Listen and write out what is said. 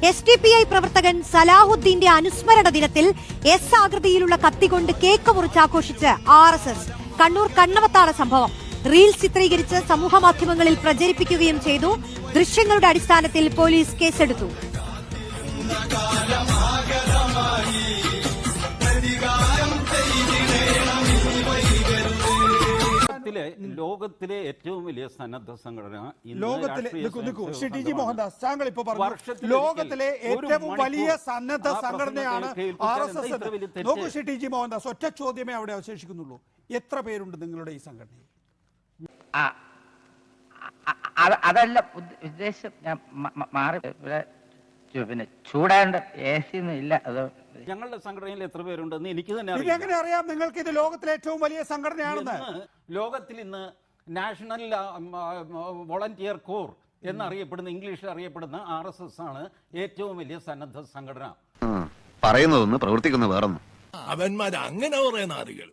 SDPI പ്രവർത്തകൻ സലാഹുദ്ദീന്റെ അനുസ്മരണ ദിനത്തിൽ എസ് ആകൃതിയിലുള്ള കത്തികൊണ്ട് കേക്ക് മുറിച്ചാഘോഷിച്ച് RSS. കണ്ണൂർ കണ്ണവത്താണ് സംഭവം. റീൽസ് ചിത്രീകരിച്ച് സമൂഹമാധ്യമങ്ങളിൽ പ്രചരിപ്പിക്കുകയും ചെയ്തു. ദൃശ്യങ്ങളുടെ അടിസ്ഥാനത്തിൽ പോലീസ് കേസെടുത്തു. ലോകത്തിലെ ഏറ്റവും വലിയ സന്നദ്ധ സംഘടന മോഹൻദാസ് താങ്കൾ ഇപ്പോൾ പറഞ്ഞു ലോകത്തിലെ ഏറ്റവും വലിയ സന്നദ്ധ സംഘടനയാണ് RSS. നോക്കൂ ടി മോഹൻദാസ്, ഒറ്റ ചോദ്യമേ അവിടെ അവശേഷിക്കുന്നുള്ളൂ. എത്ര പേരുണ്ട് നിങ്ങളുടെ ഈ സംഘടനയിൽ? അതല്ല ഉദ്ദേശം. ഞാൻ മാറി പിന്നെ ചൂടാണ്ട് AC ഒന്നും ഇല്ല. അത് ഞങ്ങളുടെ സംഘടനയിൽ എത്ര പേരുണ്ടെന്ന് എനിക്ക് തന്നെ എങ്ങനെ അറിയാം നിങ്ങൾക്ക് ഇത് ലോകത്തിലെ ഏറ്റവും വലിയ സംഘടനയാണെന്ന്? ലോകത്തിൽ ഇന്ന് നാഷണൽ വോളണ്ടിയർ കോർ എന്നറിയപ്പെടുന്ന, ഇംഗ്ലീഷിൽ അറിയപ്പെടുന്ന RSS ആണ് ഏറ്റവും വലിയ സന്നദ്ധ സംഘടന. പറയുന്നതൊന്ന് പ്രവർത്തിക്കുന്ന വേറൊന്നും. അവന്മാർ അങ്ങനെ പറയുന്ന ആളുകൾ